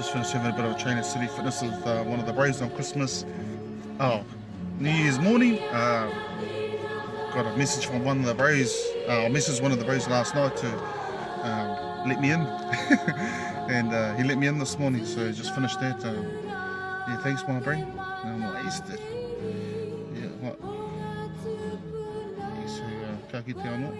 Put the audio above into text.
Just finished having a bit of a train at City Fitness with one of the bros on Christmas. Oh, New Year's morning. Got a message from one of the bros. I messaged one of the bros last night to let me in, and he let me in this morning. So just finished that. Yeah, thanks, my bro. Wasted. Yeah, what? So, ka kite anō.